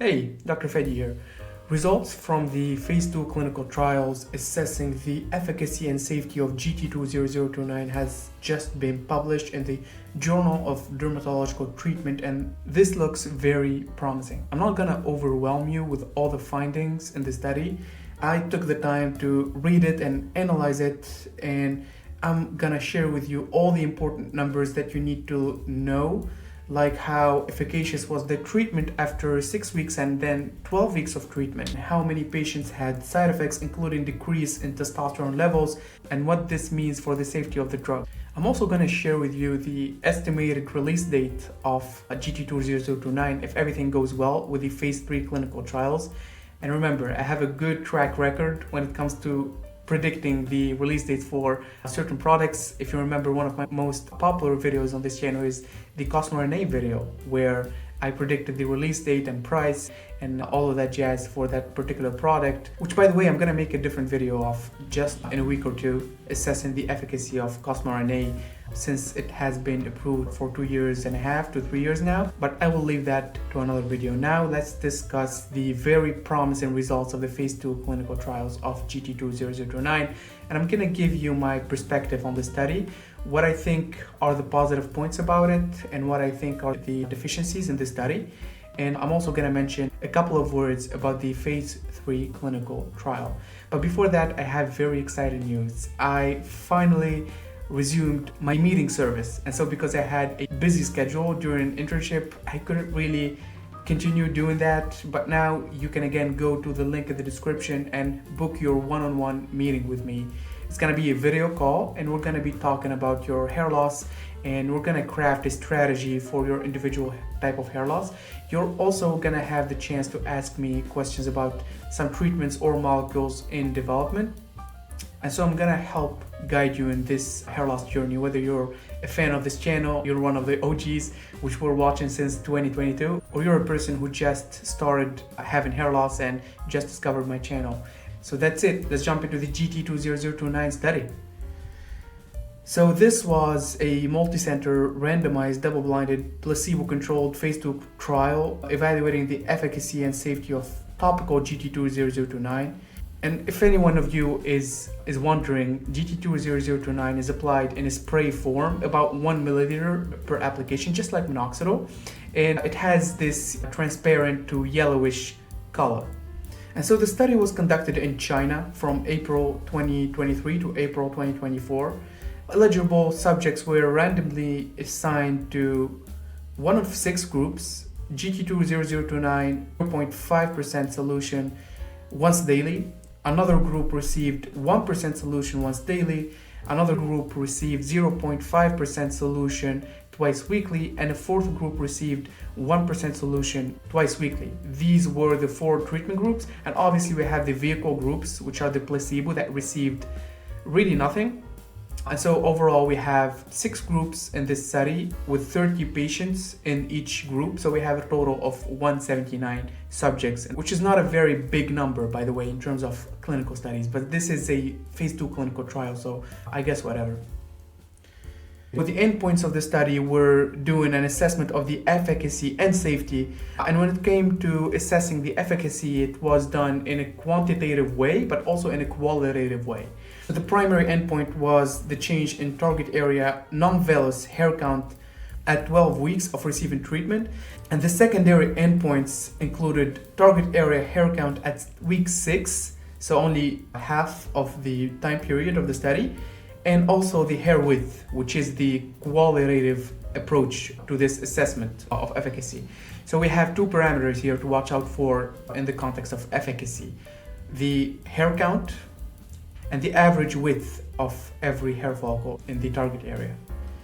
Hey, Dr. Fedi here. Results from the phase 2 clinical trials assessing the efficacy and safety of Gt20029 has just been published in the Journal of Dermatological Treatment, and this looks very promising. I'm not gonna overwhelm you with all the findings in the study. I took the time to read it and analyze it, and I'm gonna share with you all the important numbers that you need to know, like how efficacious was the treatment after 6 weeks and then 12 weeks of treatment, how many patients had side effects including decrease in testosterone levels, and what this means for the safety of the drug. I'm also going to share with you the estimated release date of Gt20029 if everything goes well with the phase 3 clinical trials. And remember, I have a good track record when it comes to predicting the release dates for certain products. If you remember, one of my most popular videos on this channel is the Cosmo video, where I predicted the release date and price and all of that jazz for that particular product, which, by the way, I'm gonna make a different video of just in a week or two, assessing the efficacy of Cosmo since it has been approved for 2.5 to 3 years now. But I will leave that to another video. Now let's discuss the very promising results of the phase 2 clinical trials of Gt20029, and I'm gonna give you my perspective on the study, what I think are the positive points about it, and what I think are the deficiencies in the study. And I'm also going to mention a couple of words about the phase 3 clinical trial. But before that, I have very exciting news. I finally resumed my meeting service. And so because I had a busy schedule during internship, I couldn't really continue doing that. But now you can again go to the link in the description and book your one-on-one meeting with me. It's gonna be a video call, and we're gonna be talking about your hair loss, and we're gonna craft a strategy for your individual type of hair loss. You're also gonna have the chance to ask me questions about some treatments or molecules in development. And so I'm gonna help guide you in this hair loss journey, whether you're a fan of this channel, you're one of the OGs, which we're watching since 2022, or you're a person who just started having hair loss and just discovered my channel. So that's it. Let's jump into the Gt20029 study. So this was a multicenter, randomized, double-blinded, placebo-controlled phase 2 trial evaluating the efficacy and safety of topical Gt20029. And if any one of you is wondering, Gt20029 is applied in a spray form, about 1 milliliter per application, just like minoxidil, and it has this transparent to yellowish color. And so the study was conducted in China from April 2023 to April 2024. Eligible subjects were randomly assigned to one of 6 groups: Gt20029 0.5% solution once daily. Another group received 1% solution once daily. Another group received 0.5% solution twice weekly, and a fourth group received 1% solution twice weekly. These were the 4 treatment groups, and obviously we have the vehicle groups, which are the placebo that received really nothing. And so overall we have 6 groups in this study with 30 patients in each group. So we have a total of 179 subjects, which is not a very big number, by the way, in terms of clinical studies, but this is a phase 2 clinical trial, so I guess whatever. With the endpoints of the study, we're doing an assessment of the efficacy and safety. And when it came to assessing the efficacy, it was done in a quantitative way, but also in a qualitative way. So the primary endpoint was the change in target area non-vellus hair count at 12 weeks of receiving treatment. And the secondary endpoints included target area hair count at week 6, so only half of the time period of the study, and also the hair width, which is the qualitative approach to this assessment of efficacy. So we have 2 parameters here to watch out for in the context of efficacy: the hair count and the average width of every hair follicle in the target area.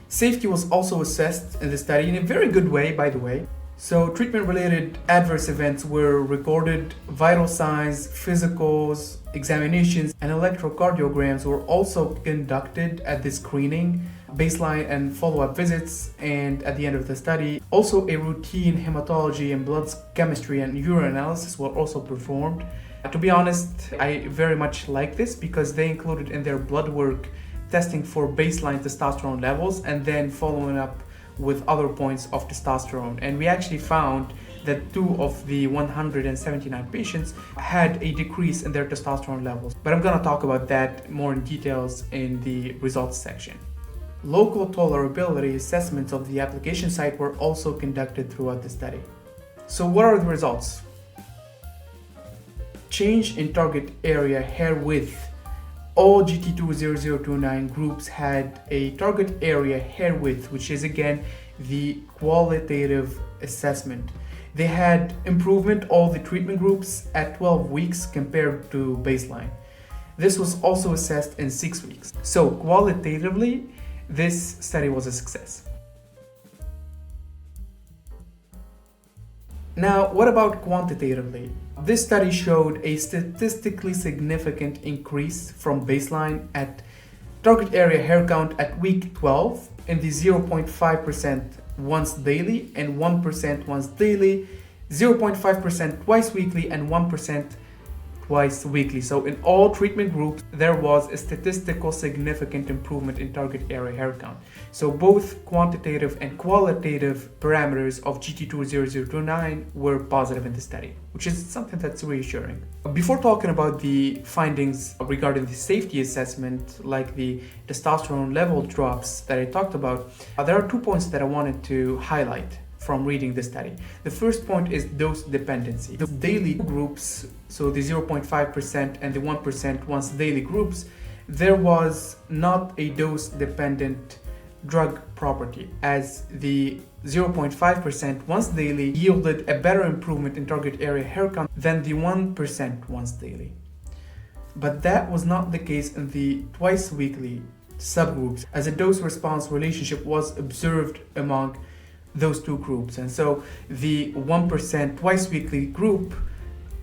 Safety was also assessed in the study in a very good way, by the way. So treatment-related adverse events were recorded, vital signs, physicals, examinations, and electrocardiograms were also conducted at the screening, baseline and follow-up visits, and at the end of the study. Also a routine hematology and blood chemistry and urine analysis were also performed. To be honest, I very much like this because they included in their blood work testing for baseline testosterone levels and then following up with other points of testosterone. And we actually found that 2 of the 179 patients had a decrease in their testosterone levels. But I'm going to talk about that more in details in the results section. Local tolerability assessments of the application site were also conducted throughout the study. So what are the results? Change in target area hair width. All Gt20029 groups had a target area hair width, which is again the qualitative assessment. They had improvement all the treatment groups at 12 weeks compared to baseline. This was also assessed in 6 weeks. So qualitatively, this study was a success. Now, what about quantitatively? This study showed a statistically significant increase from baseline at target area hair count at week 12 in the 0.5% once daily and 1% once daily, 0.5% twice weekly, and 1% twice weekly. So in all treatment groups, there was a statistical significant improvement in target area hair count. So both quantitative and qualitative parameters of Gt20029 were positive in the study, which is something that's reassuring. Before talking about the findings regarding the safety assessment, like the testosterone level drops that I talked about, there are 2 points that I wanted to highlight from reading the study. The first point is dose dependency. The daily groups, so the 0.5% and the 1% once daily groups, there was not a dose dependent drug property, as the 0.5% once daily yielded a better improvement in target area hair count than the 1% once daily. But that was not the case in the twice weekly subgroups, as a dose response relationship was observed among those two groups. And so the 1% twice weekly group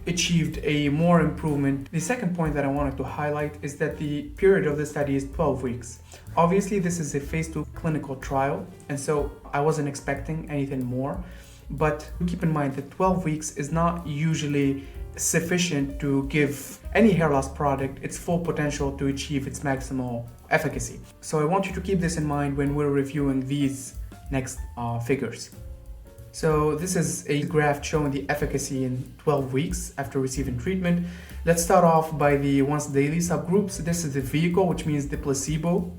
achieved a more improvement. The second point that I wanted to highlight is that the period of the study is 12 weeks. Obviously, this is a phase 2 clinical trial, and so I wasn't expecting anything more. But keep in mind that 12 weeks is not usually sufficient to give any hair loss product its full potential to achieve its maximal efficacy. So I want you to keep this in mind when we're reviewing these next figures. So this is a graph showing the efficacy in 12 weeks after receiving treatment. Let's start off by the once daily subgroups. This is the vehicle, which means the placebo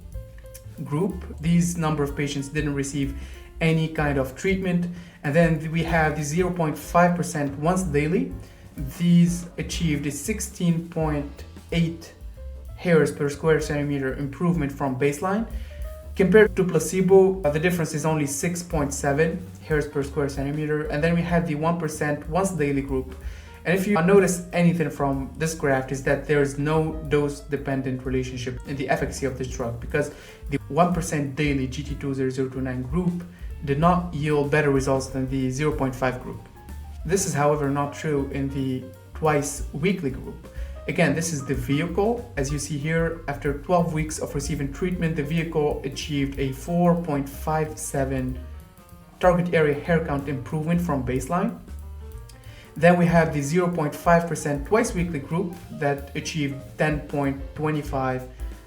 group. These number of patients didn't receive any kind of treatment. And then we have the 0.5% once daily. These achieved a 16.8 hairs per square centimeter improvement from baseline. Compared to placebo, the difference is only 6.7 hairs per square centimeter. And then we have the 1% once daily group. And if you notice anything from this graph, is that there is no dose-dependent relationship in the efficacy of this drug, because the 1% daily Gt20029 group did not yield better results than the 0.5 group. This is, however, not true in the twice weekly group. Again, this is the vehicle. As you see here, after 12 weeks of receiving treatment, the vehicle achieved a 4.57 target area hair count improvement from baseline. Then we have the 0.5% twice weekly group that achieved 10.25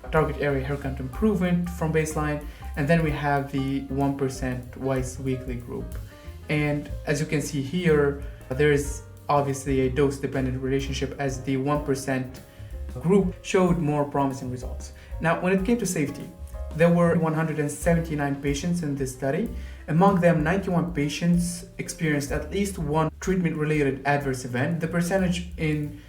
target area hair count improvement from baseline. And then we have the 1% twice weekly group. And as you can see here, there is obviously a dose-dependent relationship, as the 1% group showed more promising results. Now, when it came to safety, there were 179 patients in this study. Among them, 91 patients experienced at least one treatment-related adverse event. The percentage in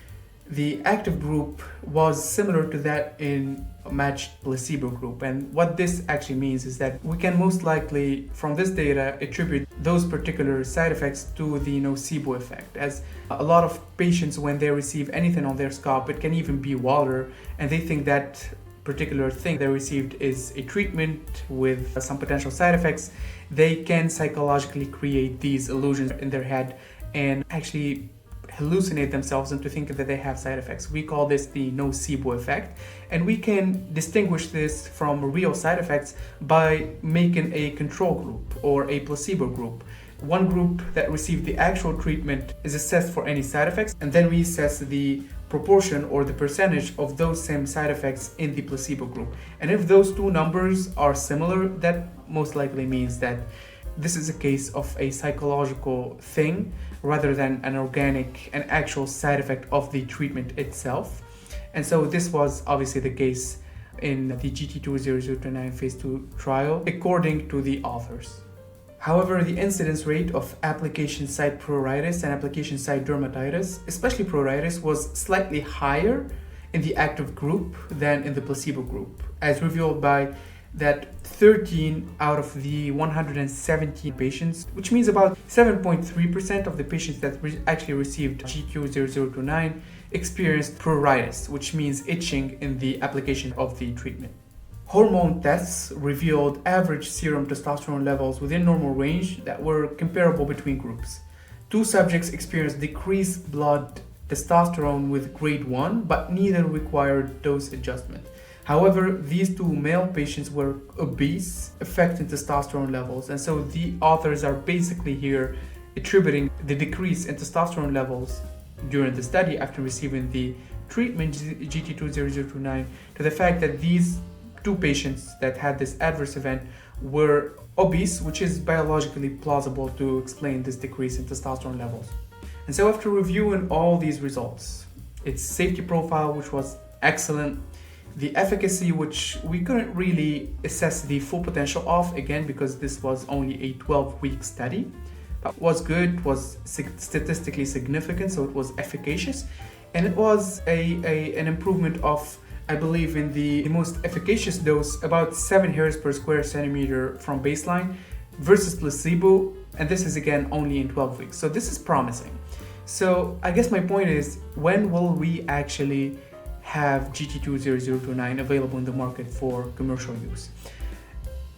the active group was similar to that in a matched placebo group. And what this actually means is that we can most likely, from this data, attribute those particular side effects to the nocebo effect, as a lot of patients, when they receive anything on their scalp, it can even be water, and they think that particular thing they received is a treatment with some potential side effects. They can psychologically create these illusions in their head and actually hallucinate themselves into thinking that they have side effects. We call this the nocebo effect, and we can distinguish this from real side effects by making a control group or a placebo group. One group that received the actual treatment is assessed for any side effects, and then we assess the proportion or the percentage of those same side effects in the placebo group. And if those two numbers are similar, that most likely means that this is a case of a psychological thing rather than an actual side effect of the treatment itself. And so this was obviously the case in the Gt20029 phase 2 trial, according to the authors. However, the incidence rate of application site pruritus and application site dermatitis, especially pruritus, was slightly higher in the active group than in the placebo group, as revealed by that 13 out of the 117 patients, which means about 7.3% of the patients that actually received Gt20029 experienced pruritus, which means itching in the application of the treatment. Hormone tests revealed average serum testosterone levels within normal range that were comparable between groups. 2 subjects experienced decreased blood testosterone with grade 1, but neither required dose adjustment. However, these 2 male patients were obese, affecting testosterone levels, and so the authors are basically here attributing the decrease in testosterone levels during the study after receiving the treatment Gt20029 to the fact that these 2 patients that had this adverse event were obese, which is biologically plausible to explain this decrease in testosterone levels. And so after reviewing all these results, its safety profile, which was excellent, the efficacy, which we couldn't really assess the full potential of, again, because this was only a 12-week study, but was good, was statistically significant, so it was efficacious, and it was an improvement of, I believe, in the most efficacious dose, about 7 hairs per square centimeter from baseline versus placebo, and this is again only in 12 weeks. So this is promising. So I guess my point is, when will we actually have Gt20029 available in the market for commercial use?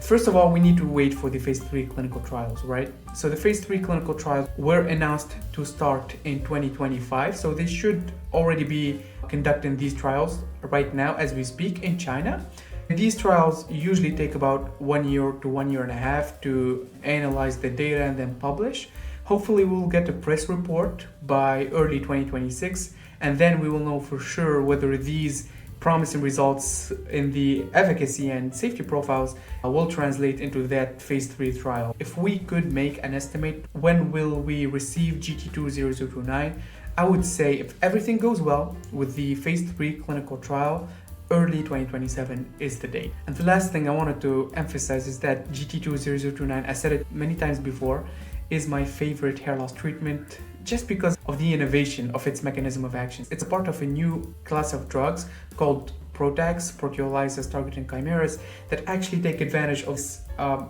First of all, we need to wait for the phase 3 clinical trials, right? So the phase 3 clinical trials were announced to start in 2025, so they should already be conducting these trials right now as we speak in China. These trials usually take about 1 year to 1.5 years to analyze the data and then publish. Hopefully we'll get a press report by early 2026, and then we will know for sure whether these promising results in the efficacy and safety profiles will translate into that phase 3 trial. If we could make an estimate, when will we receive Gt20029? I would say if everything goes well with the phase 3 clinical trial, early 2027 is the date. And the last thing I wanted to emphasize is that Gt20029, I said it many times before, is my favorite hair loss treatment just because of the innovation of its mechanism of action. It's a part of a new class of drugs called PROTACs, proteolysis targeting chimeras, that actually take advantage of this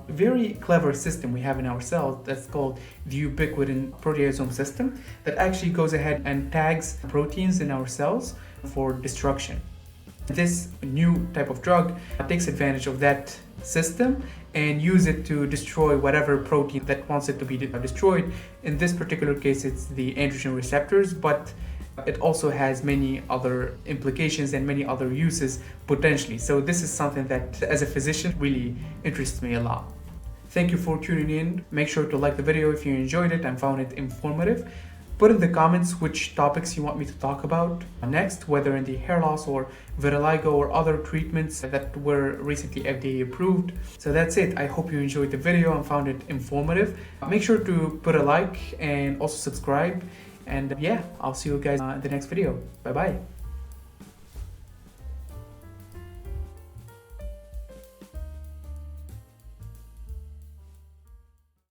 very clever system we have in our cells that's called the ubiquitin proteasome system, that actually goes ahead and tags proteins in our cells for destruction. This new type of drug takes advantage of that system and use it to destroy whatever protein that wants it to be destroyed. In this particular case, it's the androgen receptors, but it also has many other implications and many other uses potentially. So this is something that, as a physician, really interests me a lot. Thank you for tuning in. Make sure to like the video if you enjoyed it and found it informative. Put in the comments which topics you want me to talk about next, whether in the hair loss or vitiligo or other treatments that were recently FDA approved. So that's it. I hope you enjoyed the video and found it informative. Make sure to put a like and also subscribe. And yeah, I'll see you guys in the next video. Bye bye.